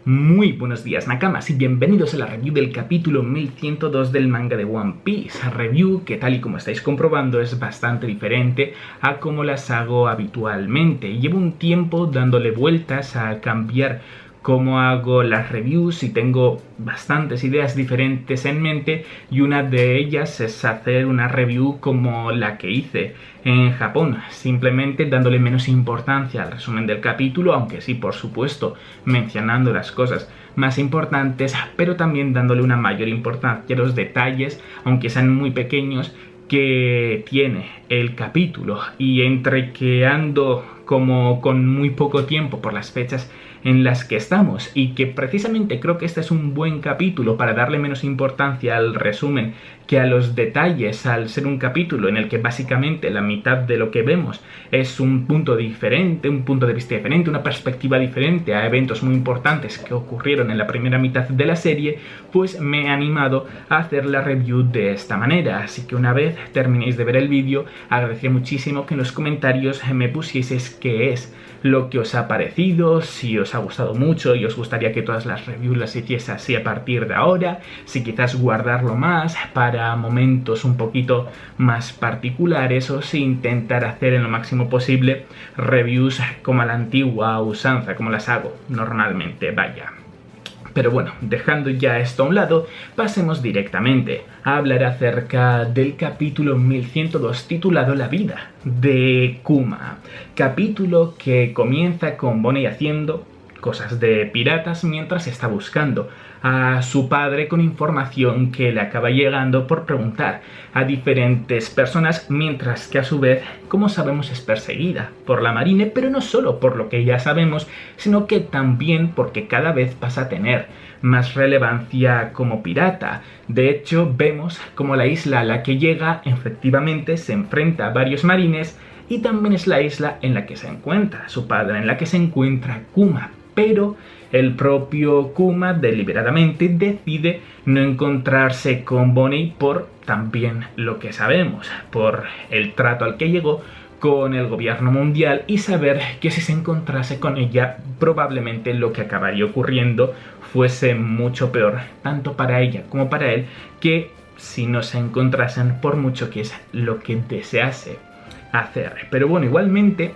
Muy buenos días, Nakamas, y bienvenidos a la review del capítulo 1102 del manga de One Piece. Review que, tal y como estáis comprobando, es bastante diferente a como las hago habitualmente. Llevo un tiempo dándole vueltas a cambiar cómo hago las reviews y tengo bastantes ideas diferentes en mente, y una de ellas es hacer una review como la que hice en Japón, simplemente dándole menos importancia al resumen del capítulo, aunque sí, por supuesto, mencionando las cosas más importantes, pero también dándole una mayor importancia a los detalles, aunque sean muy pequeños, que tiene el capítulo. Y entre que ando como con muy poco tiempo por las fechas en las que estamos, y que precisamente creo que este es un buen capítulo para darle menos importancia al resumen que a los detalles, al ser un capítulo en el que básicamente la mitad de lo que vemos es un punto diferente, un punto de vista diferente, una perspectiva diferente a eventos muy importantes que ocurrieron en la primera mitad de la serie, pues me he animado a hacer la review de esta manera. Así que una vez terminéis de ver el vídeo, agradecería muchísimo que en los comentarios me pusieseis qué es lo que os ha parecido, si os ha gustado mucho y os gustaría que todas las reviews las hiciese así a partir de ahora, si quizás guardarlo más para momentos un poquito más particulares, o si intentar hacer en lo máximo posible reviews como a la antigua usanza, como las hago normalmente, vaya. Pero bueno, dejando ya esto a un lado, pasemos directamente a hablar acerca del capítulo 1102 titulado La vida de Kuma. Capítulo que comienza con Bonnie haciendo cosas de piratas mientras está buscando a su padre con información que le acaba llegando por preguntar a diferentes personas, mientras que a su vez, como sabemos, es perseguida por la marina, pero no solo por lo que ya sabemos, sino que también porque cada vez pasa a tener más relevancia como pirata. De hecho, vemos como la isla a la que llega efectivamente se enfrenta a varios marines, y también es la isla en la que se encuentra su padre, en la que se encuentra Kuma. Pero el propio Kuma deliberadamente decide no encontrarse con Bonnie por también lo que sabemos, por el trato al que llegó con el gobierno mundial, y saber que si se encontrase con ella probablemente lo que acabaría ocurriendo fuese mucho peor, tanto para ella como para él, que si no se encontrasen, por mucho que es lo que desease hacer. Pero bueno, igualmente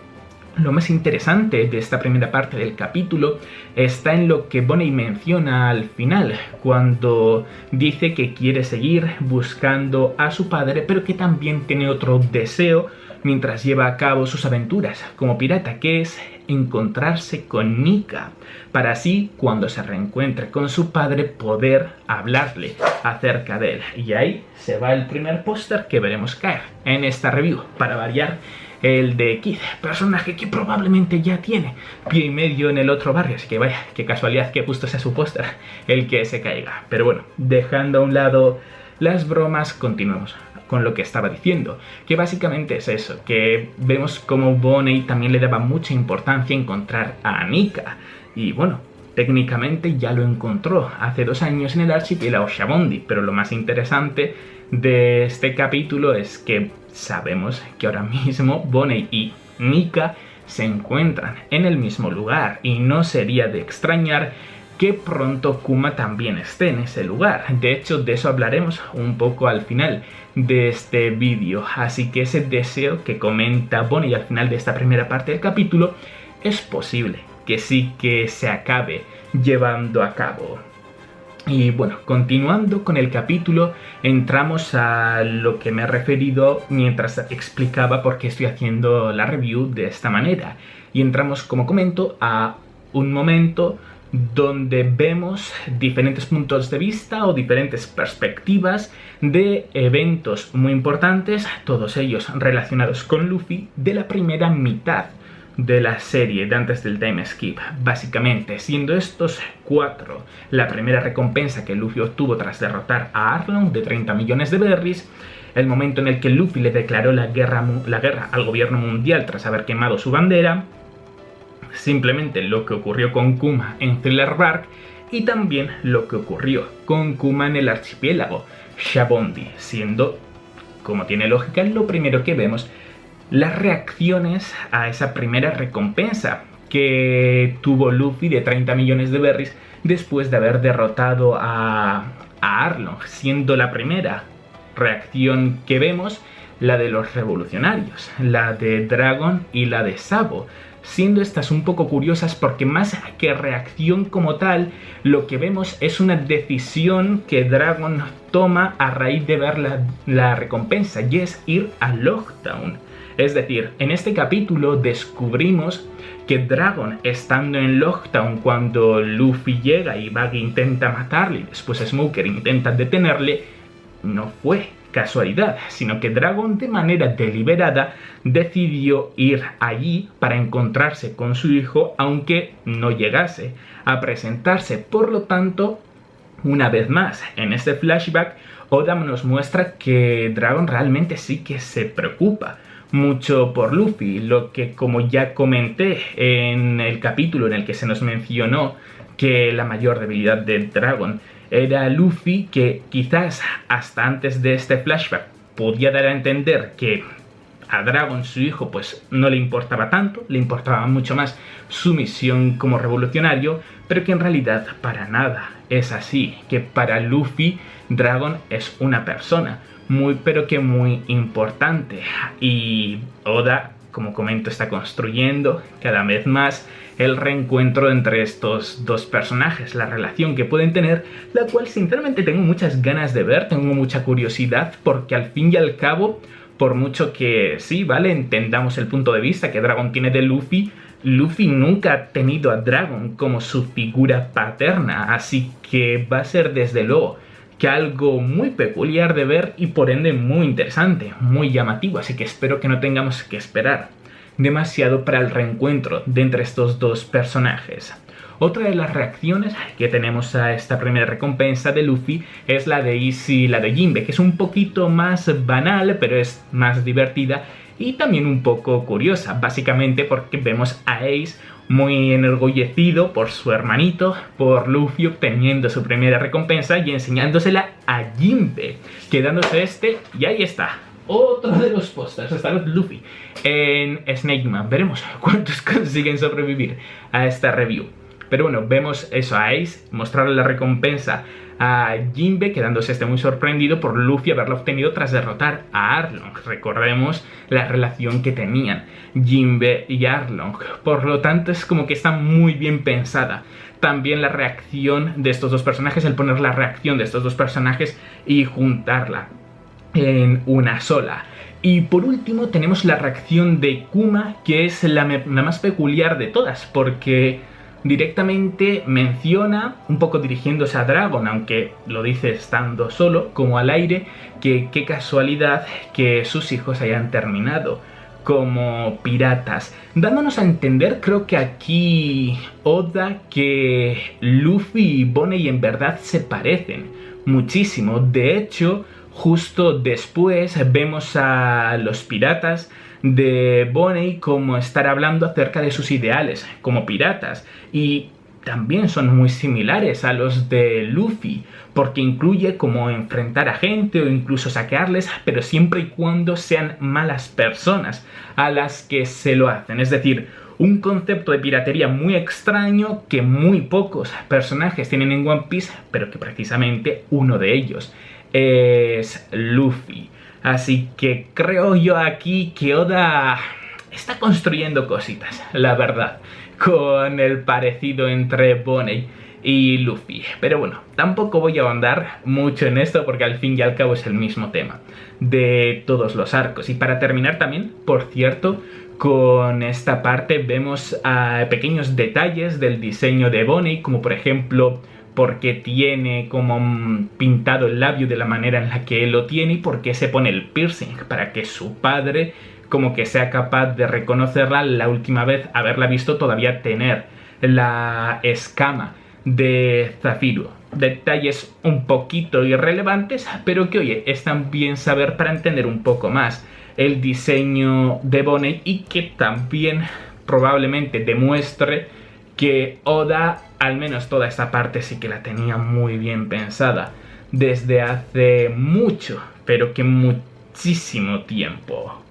lo más interesante de esta primera parte del capítulo está en lo que Bonnie menciona al final, cuando dice que quiere seguir buscando a su padre, pero que también tiene otro deseo mientras lleva a cabo sus aventuras como pirata, que es encontrarse con Nika, para así, cuando se reencuentre con su padre, poder hablarle acerca de él. Y ahí se va el primer póster que veremos caer en esta review, para variar, el de Kid, personaje que probablemente ya tiene pie y medio en el otro barrio, así que vaya, qué casualidad que justo sea su póster el que se caiga. Pero bueno, dejando a un lado las bromas, continuemos con lo que estaba diciendo, que básicamente es eso, que vemos como Bonnie también le daba mucha importancia a encontrar a Nika, y bueno, técnicamente ya lo encontró hace 2 años en el archipiélago Shabondi, pero lo más interesante de este capítulo es que sabemos que ahora mismo Bonnie y Nika se encuentran en el mismo lugar, y no sería de extrañar que pronto Kuma también esté en ese lugar. De hecho, de eso hablaremos un poco al final de este vídeo, así que ese deseo que comenta Bonnie al final de esta primera parte del capítulo es posible que sí que se acabe llevando a cabo. Y bueno, continuando con el capítulo, entramos a lo que me he referido mientras explicaba por qué estoy haciendo la review de esta manera. Y entramos, como comento, a un momento donde vemos diferentes puntos de vista o diferentes perspectivas de eventos muy importantes, todos ellos relacionados con Luffy, de la primera mitad de la serie, de antes del time skip, básicamente siendo estos 4 la primera recompensa que Luffy obtuvo tras derrotar a Arlong de 30 millones de berries, el momento en el que Luffy le declaró la guerra al gobierno mundial tras haber quemado su bandera, simplemente lo que ocurrió con Kuma en Thriller Bark, y también lo que ocurrió con Kuma en el archipiélago Shabondi, siendo, como tiene lógica, lo primero que vemos las reacciones a esa primera recompensa que tuvo Luffy de 30 millones de berries después de haber derrotado a Arlong, siendo la primera reacción que vemos la de los revolucionarios, la de Dragon y la de Sabo, siendo estas un poco curiosas porque más que reacción como tal, lo que vemos es una decisión que Dragon toma a raíz de ver la recompensa, y es ir a Lockdown. Es decir, en este capítulo descubrimos que Dragon, estando en Lockdown cuando Luffy llega y Buggy intenta matarle y después Smoker intenta detenerle, no fue casualidad, sino que Dragon de manera deliberada decidió ir allí para encontrarse con su hijo, aunque no llegase a presentarse. Por lo tanto, una vez más, en este flashback, Oda nos muestra que Dragon realmente sí que se preocupa mucho por Luffy, lo que, como ya comenté en el capítulo en el que se nos mencionó que la mayor debilidad de Dragon era Luffy, que quizás hasta antes de este flashback podía dar a entender que a Dragon, su hijo, pues no le importaba tanto, le importaba mucho más su misión como revolucionario, pero que en realidad para nada es así, que para Luffy Dragon es una persona muy pero que muy importante, y Oda, como comento, está construyendo cada vez más el reencuentro entre estos dos personajes, la relación que pueden tener, la cual sinceramente tengo muchas ganas de ver, tengo mucha curiosidad, porque al fin y al cabo, por mucho que sí, vale, entendamos el punto de vista que Dragon tiene de Luffy, Luffy nunca ha tenido a Dragon como su figura paterna, así que va a ser desde luego que algo muy peculiar de ver y por ende muy interesante, muy llamativo, así que espero que no tengamos que esperar demasiado para el reencuentro de entre estos dos personajes. Otra de las reacciones que tenemos a esta primera recompensa de Luffy es la de Ace y la de Jinbe, que es un poquito más banal, pero es más divertida y también un poco curiosa, básicamente porque vemos a Ace muy enorgullecido por su hermanito, por Luffy obteniendo su primera recompensa y enseñándosela a Jinbe, quedándose y ahí está. Otro de los pósters, esta vez Luffy en Snake Man. Veremos cuántos consiguen sobrevivir a esta review. Pero bueno, vemos eso a Ace, mostrarle la recompensa a Jinbe, quedándose muy sorprendido por Luffy haberla obtenido tras derrotar a Arlong. Recordemos la relación que tenían Jinbe y Arlong. Por lo tanto, es como que está muy bien pensada. También la reacción de estos dos personajes, el poner la reacción de estos dos personajes y juntarla en una sola. Y por último tenemos la reacción de Kuma, que es la más peculiar de todas, porque directamente menciona, un poco dirigiéndose a Dragon, aunque lo dice estando solo, como al aire, que qué casualidad que sus hijos hayan terminado como piratas, dándonos a entender, creo que aquí Oda, que Luffy y Bonney en verdad se parecen muchísimo. De hecho, justo después vemos a los piratas de Bonney como estar hablando acerca de sus ideales como piratas, y también son muy similares a los de Luffy, porque incluye como enfrentar a gente o incluso saquearles, pero siempre y cuando sean malas personas a las que se lo hacen. Es decir, un concepto de piratería muy extraño que muy pocos personajes tienen en One Piece, pero que precisamente uno de ellos es Luffy. Así que creo yo aquí que Oda está construyendo cositas, la verdad, con el parecido entre Bonney y Luffy. Pero bueno, tampoco voy a ahondar mucho en esto porque al fin y al cabo es el mismo tema de todos los arcos. Y para terminar también, por cierto, con esta parte vemos pequeños detalles del diseño de Bonney, como por ejemplo porque tiene como pintado el labio de la manera en la que él lo tiene y por qué se pone el piercing, para que su padre como que sea capaz de reconocerla la última vez haberla visto todavía tener la escama de Zafiro. Detalles un poquito irrelevantes, pero que oye, están bien saber para entender un poco más el diseño de Bonney y que también probablemente demuestre que Oda, al menos toda esta parte sí que la tenía muy bien pensada desde hace mucho, pero que muchísimo tiempo.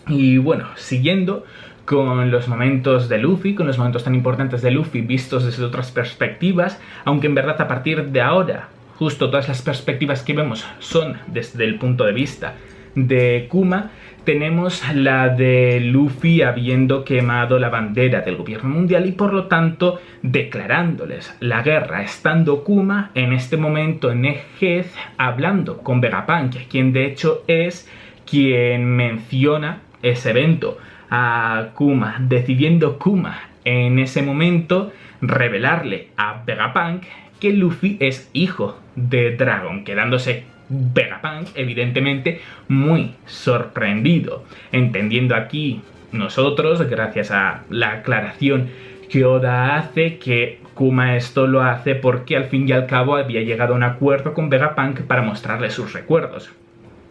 Y bueno, siguiendo con los momentos de Luffy, con los momentos tan importantes de Luffy vistos desde otras perspectivas, aunque en verdad a partir de ahora justo todas las perspectivas que vemos son desde el punto de vista de Kuma. Tenemos la de Luffy habiendo quemado la bandera del gobierno mundial y por lo tanto declarándoles la guerra, estando Kuma en este momento en Egghead hablando con Vegapunk, quien de hecho es quien menciona ese evento a Kuma, decidiendo Kuma en ese momento revelarle a Vegapunk que Luffy es hijo de Dragon, quedándose Vegapunk evidentemente muy sorprendido, entendiendo aquí nosotros, gracias a la aclaración que Oda hace, que Kuma esto lo hace porque al fin y al cabo había llegado a un acuerdo con Vegapunk para mostrarle sus recuerdos.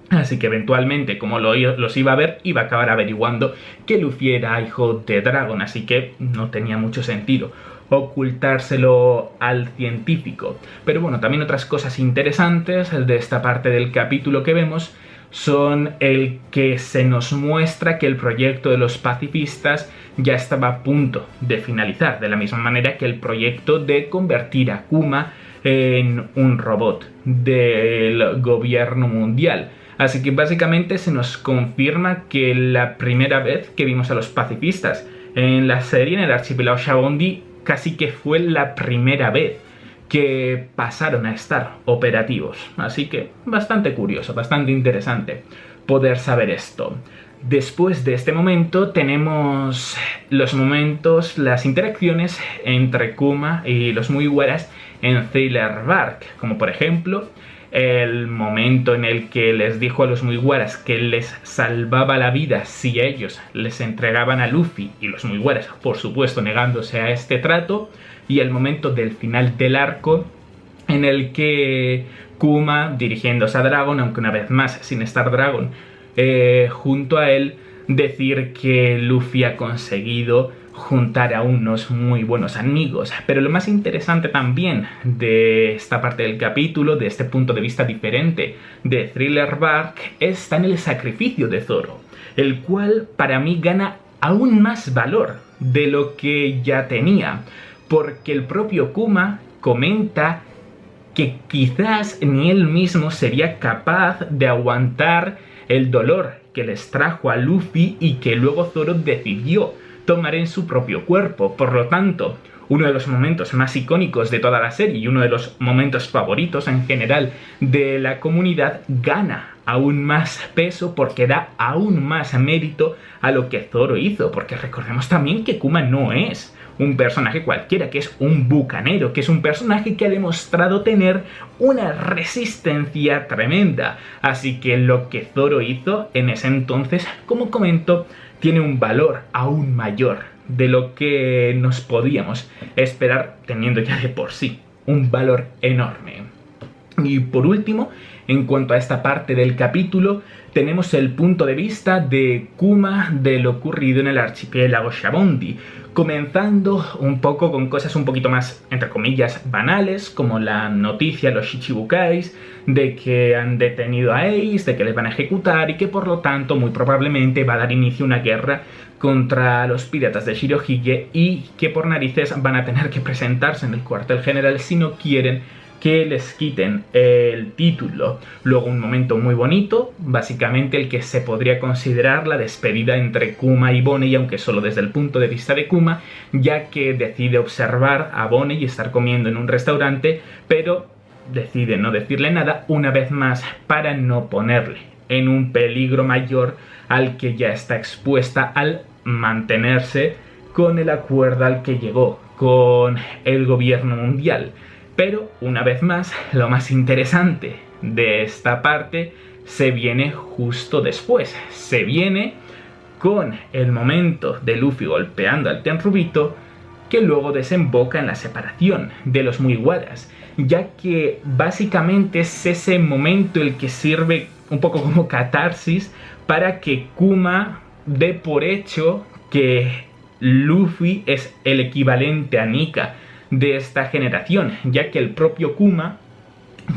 Así que eventualmente, como los iba a ver, iba a acabar averiguando que Luffy era hijo de Dragon, así que no tenía mucho sentido ocultárselo al científico. Pero bueno, también otras cosas interesantes de esta parte del capítulo que vemos son el que se nos muestra que el proyecto de los pacifistas ya estaba a punto de finalizar, de la misma manera que el proyecto de convertir a Kuma en un robot del gobierno mundial. Así que básicamente se nos confirma que la primera vez que vimos a los pacifistas en la serie, en el archipiélago Shabondi, casi que fue la primera vez que pasaron a estar operativos. Así que bastante curioso, bastante interesante poder saber esto. Después de este momento tenemos los momentos, las interacciones entre Kuma y los Mugiwaras en Thriller Bark, como por ejemplo el momento en el que les dijo a los Mugiwaras que les salvaba la vida si ellos les entregaban a Luffy, y los Mugiwaras por supuesto negándose a este trato, y el momento del final del arco en el que Kuma, dirigiéndose a Dragon, aunque una vez más sin estar Dragon junto a él, decir que Luffy ha conseguido juntar a unos muy buenos amigos. Pero lo más interesante también de esta parte del capítulo, de este punto de vista diferente de Thriller Bark, está en el sacrificio de Zoro, el cual para mí gana aún más valor de lo que ya tenía, porque el propio Kuma comenta que quizás ni él mismo sería capaz de aguantar el dolor que les trajo a Luffy y que luego Zoro decidió tomar en su propio cuerpo. Por lo tanto, uno de los momentos más icónicos de toda la serie y uno de los momentos favoritos en general de la comunidad gana aún más peso porque da aún más mérito a lo que Zoro hizo, porque recordemos también que Kuma no es un personaje cualquiera, que es un bucanero, que es un personaje que ha demostrado tener una resistencia tremenda. Así que lo que Zoro hizo en ese entonces, como comento, tiene un valor aún mayor de lo que nos podíamos esperar, teniendo ya de por sí un valor enorme. Y por último, en cuanto a esta parte del capítulo, tenemos el punto de vista de Kuma de lo ocurrido en el archipiélago Shabondi, comenzando un poco con cosas un poquito más, entre comillas, banales, como la noticia, los Shichibukais, de que han detenido a Ace, de que les van a ejecutar y que por lo tanto muy probablemente va a dar inicio a una guerra contra los piratas de Shirohige y que por narices van a tener que presentarse en el cuartel general si no quieren que les quiten el título. Luego un momento muy bonito, básicamente el que se podría considerar la despedida entre Kuma y Bonney, aunque solo desde el punto de vista de Kuma, ya que decide observar a Bonney y estar comiendo en un restaurante, pero decide no decirle nada una vez más para no ponerle en un peligro mayor al que ya está expuesta al mantenerse con el acuerdo al que llegó con el gobierno mundial. Pero, una vez más, lo más interesante de esta parte se viene justo después. Se viene con el momento de Luffy golpeando al Tenryubito, que luego desemboca en la separación de los Mugiwaras, ya que básicamente es ese momento el que sirve un poco como catarsis para que Kuma dé por hecho que Luffy es el equivalente a Nika de esta generación, ya que el propio Kuma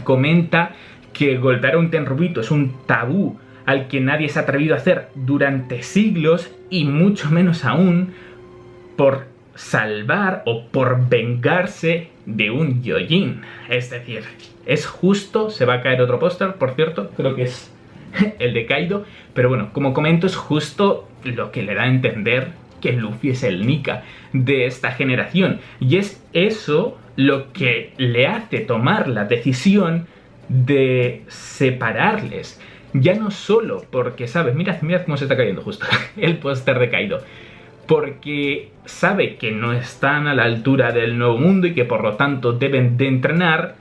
comenta que golpear a un Tenryubito es un tabú al que nadie se ha atrevido a hacer durante siglos, y mucho menos aún por salvar o por vengarse de un Gyojin. Es decir, es justo, se va a caer otro póster, por cierto, creo que es el de Kaido, pero bueno, como comento, es justo lo que le da a entender que Luffy es el Nika de esta generación, y es eso lo que le hace tomar la decisión de separarles. Ya no solo porque sabe, mirad cómo se está cayendo justo el póster de Kaido, porque sabe que no están a la altura del nuevo mundo y que por lo tanto deben de entrenar,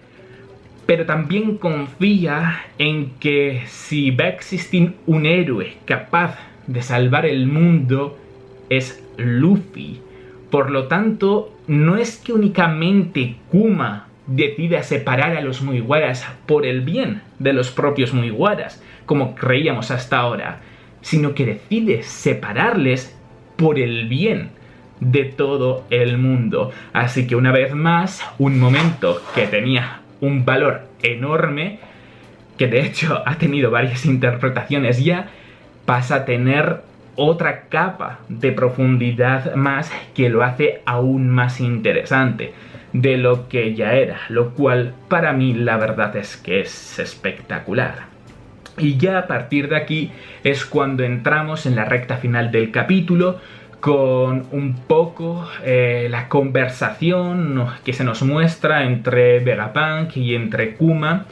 pero también confía en que si va a existir un héroe capaz de salvar el mundo, es Luffy. Por lo tanto, no es que únicamente Kuma decida separar a los Mugiwaras por el bien de los propios Mugiwaras, como creíamos hasta ahora, sino que decide separarles por el bien de todo el mundo. Así que una vez más, un momento que tenía un valor enorme, que de hecho ha tenido varias interpretaciones ya, pasa a tener otra capa de profundidad más que lo hace aún más interesante de lo que ya era, lo cual para mí la verdad es que es espectacular. Y ya a partir de aquí es cuando entramos en la recta final del capítulo, con un poco la conversación que se nos muestra entre Vegapunk y entre Kuma,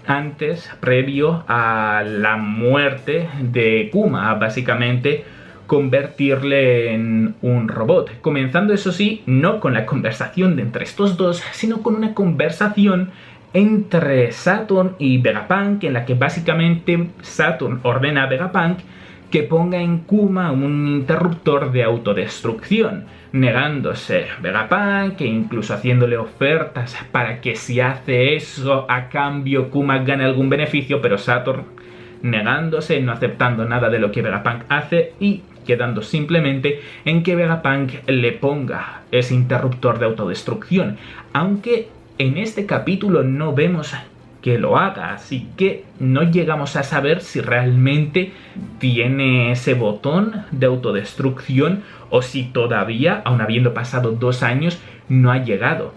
antes, previo a la muerte de Kuma, básicamente convertirle en un robot. Comenzando, eso sí, no con la conversación de entre estos dos, sino con una conversación entre Saturn y Vegapunk, en la que básicamente Saturn ordena a Vegapunk que ponga en Kuma un interruptor de autodestrucción, negándose Vegapunk e incluso haciéndole ofertas para que si hace eso a cambio Kuma gane algún beneficio, pero Saturn negándose, no aceptando nada de lo que Vegapunk hace y quedando simplemente en que Vegapunk le ponga ese interruptor de autodestrucción, aunque en este capítulo no vemos que lo haga, así que no llegamos a saber si realmente tiene ese botón de autodestrucción o si todavía, aun habiendo pasado 2 años, no ha llegado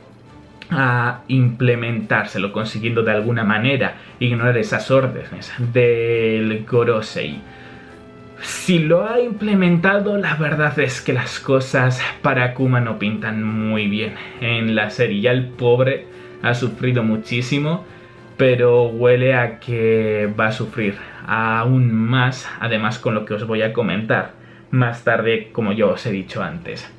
a implementárselo, consiguiendo de alguna manera ignorar esas órdenes del Gorosei. Si lo ha implementado, la verdad es que las cosas para Kuma no pintan muy bien en la serie. Ya el pobre ha sufrido muchísimo, pero huele a que va a sufrir aún más, además con lo que os voy a comentar más tarde, como yo os he dicho antes.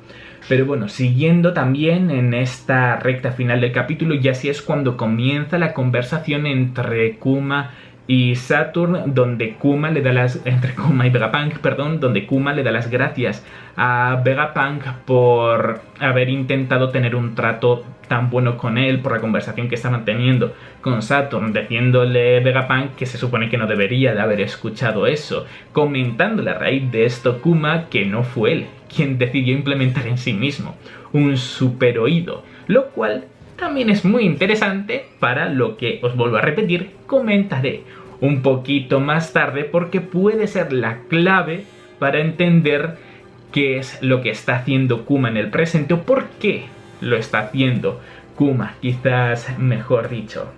Pero bueno, siguiendo también en esta recta final del capítulo, y así es cuando comienza la conversación entre Kuma y Saturn, donde Kuma le da las... entre Kuma y Vegapunk, perdón, donde Kuma le da las gracias a Vegapunk por haber intentado tener un trato tan bueno con él, por la conversación que estaban teniendo con Saturn, diciéndole Vegapunk que se supone que no debería de haber escuchado eso, comentándole a raíz de esto Kuma que no fue él quien decidió implementar en sí mismo un super oído, lo cual también es muy interesante para lo que, os vuelvo a repetir, comentaré un poquito más tarde, porque puede ser la clave para entender qué es lo que está haciendo Kuma en el presente o por qué lo está haciendo Kuma, quizás mejor dicho.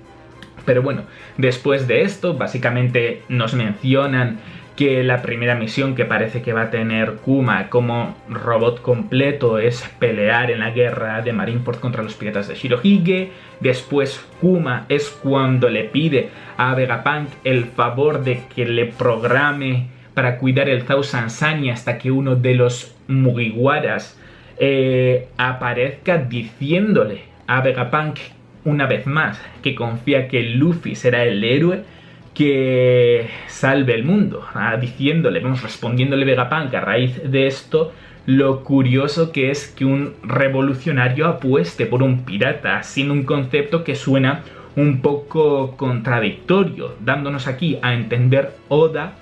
Pero bueno, después de esto, básicamente nos mencionan que la primera misión que parece que va a tener Kuma como robot completo es pelear en la guerra de Marineford contra los piratas de Shirohige. Después Kuma es cuando le pide a Vegapunk el favor de que le programe para cuidar el Thousand Sunny hasta que uno de los Mugiwaras aparezca, diciéndole a Vegapunk una vez más que confía que Luffy será el héroe que salve el mundo, diciéndole, respondiéndole Vegapunk a raíz de esto lo curioso que es que un revolucionario apueste por un pirata, siendo un concepto que suena un poco contradictorio, dándonos aquí a entender Oda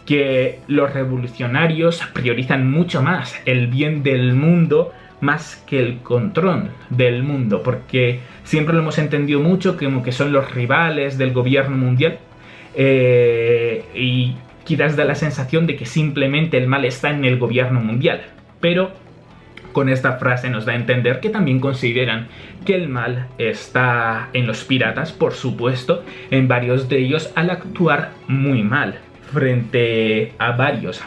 que los revolucionarios priorizan mucho más el bien del mundo más que el control del mundo, porque siempre lo hemos entendido mucho como que son los rivales del gobierno mundial, y quizás da la sensación de que simplemente el mal está en el gobierno mundial, pero con esta frase nos da a entender que también consideran que el mal está en los piratas, por supuesto, en varios de ellos al actuar muy mal frente a varios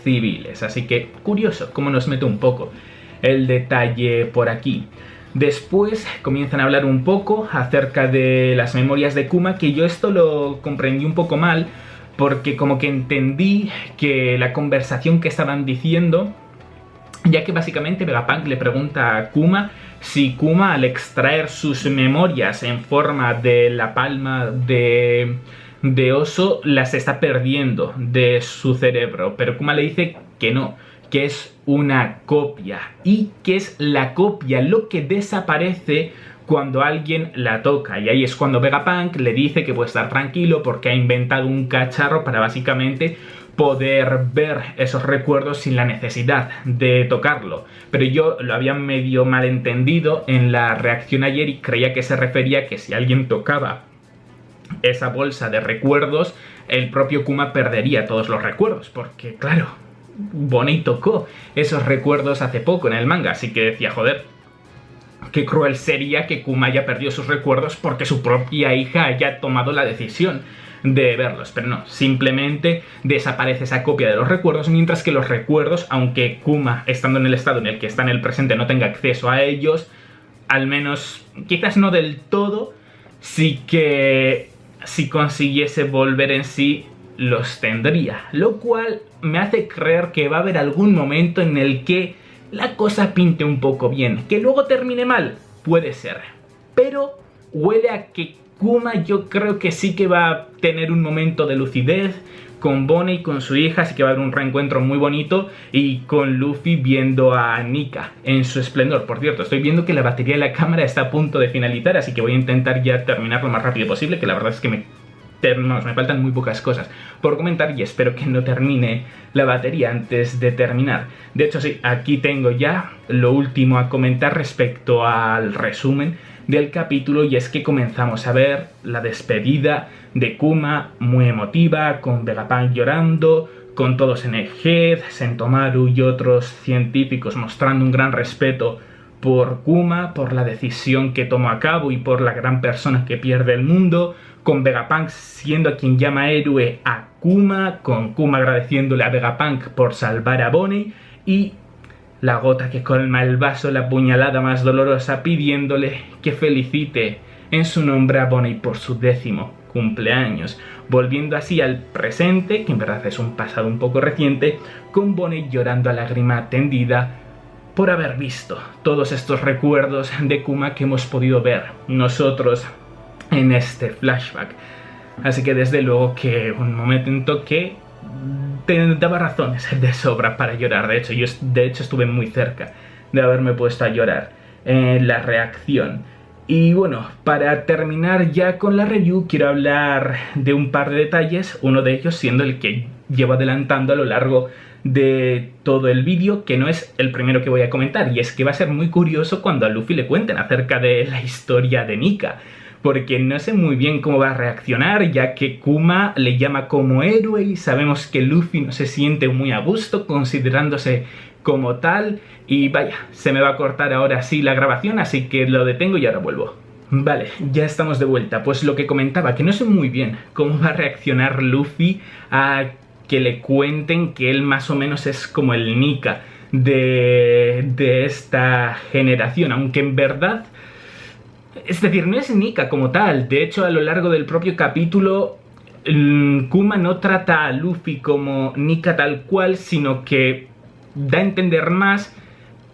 civiles. Así que curioso cómo nos mete un poco el detalle por aquí. Después comienzan a hablar un poco acerca de las memorias de Kuma, que yo esto lo comprendí un poco mal, porque como que entendí que la conversación que estaban diciendo, ya que básicamente Vegapunk le pregunta a Kuma si Kuma, al extraer sus memorias en forma de la palma de oso, las está perdiendo de su cerebro, pero Kuma le dice que no, que es una copia, y que es la copia lo que desaparece cuando alguien la toca. Y ahí es cuando Vegapunk le dice que puede estar tranquilo porque ha inventado un cacharro para básicamente poder ver esos recuerdos sin la necesidad de tocarlo. Pero yo lo había medio malentendido en la reacción ayer y creía que se refería a que si alguien tocaba esa bolsa de recuerdos, el propio Kuma perdería todos los recuerdos, porque claro, Bonnie tocó esos recuerdos hace poco en el manga, así que decía, joder, qué cruel sería que Kuma haya perdido sus recuerdos porque su propia hija haya tomado la decisión de verlos. Pero no, simplemente desaparece esa copia de los recuerdos, mientras que los recuerdos, aunque Kuma, estando en el estado en el que está en el presente, no tenga acceso a ellos, al menos, quizás no del todo, sí que si consiguiese volver en sí, los tendría. Lo cual me hace creer que va a haber algún momento en el que la cosa pinte un poco bien. Que luego termine mal, puede ser. Pero huele a que Kuma, yo creo que sí que va a tener un momento de lucidez con Bonnie y con su hija, así que va a haber un reencuentro muy bonito, y con Luffy viendo a Nika en su esplendor. Por cierto, estoy viendo que la batería de la cámara está a punto de finalizar, así que voy a intentar ya terminar lo más rápido posible, que la verdad es que me faltan muy pocas cosas por comentar y espero que no termine la batería antes de terminar. De hecho, sí, aquí tengo ya lo último a comentar respecto al resumen del capítulo, y es que comenzamos a ver la despedida de Kuma, muy emotiva, con Vegapunk llorando, con todos en Egghead, Sentomaru y otros científicos mostrando un gran respeto por Kuma, por la decisión que tomó a cabo y por la gran persona que pierde el mundo, con Vegapunk siendo a quien llama héroe a Kuma, con Kuma agradeciéndole a Vegapunk por salvar a Bonnie, y la gota que colma el vaso, la puñalada más dolorosa, pidiéndole que felicite en su nombre a Bonnie por su 10º cumpleaños, volviendo así al presente, que en verdad es un pasado un poco reciente, con Bonnie llorando a lágrima tendida por haber visto todos estos recuerdos de Kuma que hemos podido ver nosotros en este flashback. Así que desde luego que un momento que te daba razones de sobra para llorar. De hecho, yo estuve muy cerca de haberme puesto a llorar en la reacción. Y bueno, para terminar ya con la review, quiero hablar de un par de detalles, uno de ellos siendo el que llevo adelantando a lo largo de todo el vídeo, que no es el primero que voy a comentar, y es que va a ser muy curioso cuando a Luffy le cuenten acerca de la historia de Nika, porque no sé muy bien cómo va a reaccionar, ya que Kuma le llama como héroe y sabemos que Luffy no se siente muy a gusto considerándose como tal. Y vaya, se me va a cortar ahora sí la grabación, así que lo detengo y ahora vuelvo. Vale, ya estamos de vuelta. Pues lo que comentaba, que no sé muy bien cómo va a reaccionar Luffy a que le cuenten que él más o menos es como el Nika de esta generación, aunque en verdad, es decir, no es Nika como tal. De hecho, a lo largo del propio capítulo, Kuma no trata a Luffy como Nika tal cual, sino que da a entender más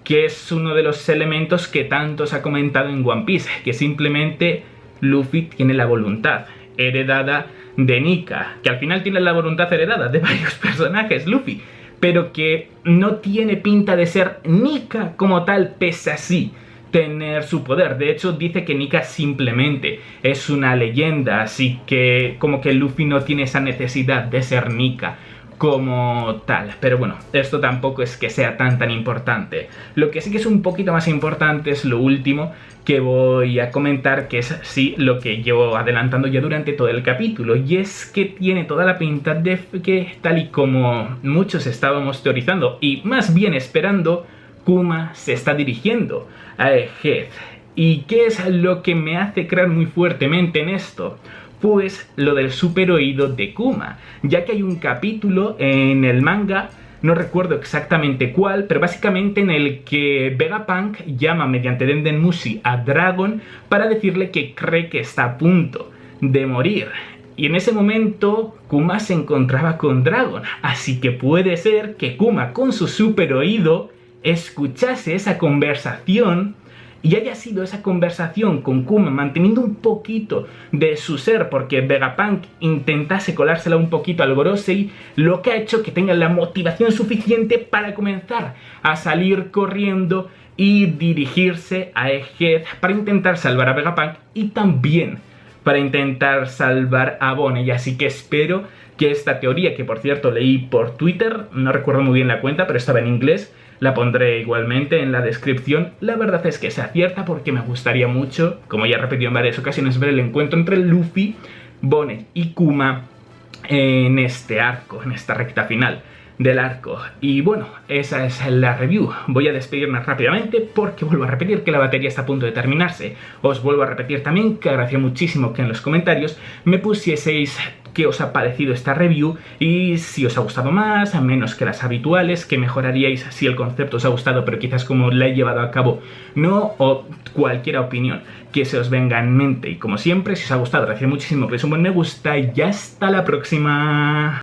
que es uno de los elementos que tanto se ha comentado en One Piece, que simplemente Luffy tiene la voluntad heredada de Nika, que al final tiene la voluntad heredada de varios personajes, Luffy, pero que no tiene pinta de ser Nika como tal, pese a sí tener su poder. De hecho, dice que Nika simplemente es una leyenda, así que como que Luffy no tiene esa necesidad de ser Nika como tal. Pero bueno, esto tampoco es que sea tan importante. Lo que sí que es un poquito más importante es lo último que voy a comentar, que es sí lo que llevo adelantando ya durante todo el capítulo, y es que tiene toda la pinta de que, tal y como muchos estábamos teorizando y más bien esperando, Kuma se está dirigiendo a Egghead. ¿Y qué es lo que me hace creer muy fuertemente en esto? Pues lo del super oído de Kuma, ya que hay un capítulo en el manga, no recuerdo exactamente cuál, pero básicamente en el que Vegapunk llama mediante Dendenmushi a Dragon para decirle que cree que está a punto de morir. Y en ese momento Kuma se encontraba con Dragon, así que puede ser que Kuma con su super oído escuchase esa conversación y haya sido esa conversación con Kuma manteniendo un poquito de su ser, porque Vegapunk intentase colársela un poquito al Gorosei, lo que ha hecho que tenga la motivación suficiente para comenzar a salir corriendo y dirigirse a Egghead para intentar salvar a Vegapunk y también para intentar salvar a Bonney. Así que espero que esta teoría, que por cierto leí por Twitter, no recuerdo muy bien la cuenta, pero estaba en inglés, la pondré igualmente en la descripción. La verdad es que sea cierta, porque me gustaría mucho, como ya he repetido en varias ocasiones, ver el encuentro entre Luffy, Bonney y Kuma en este arco, en esta recta final del arco. Y bueno, esa es la review. Voy a despedirme rápidamente porque vuelvo a repetir que la batería está a punto de terminarse. Os vuelvo a repetir también que agradecería muchísimo que en los comentarios me pusieseis qué os ha parecido esta review y si os ha gustado más, a menos que las habituales, que mejoraríais si el concepto os ha gustado pero quizás como la he llevado a cabo no, o cualquier opinión que se os venga en mente. Y como siempre, si os ha gustado, agradecería muchísimo que deis un buen me gusta y ya hasta la próxima.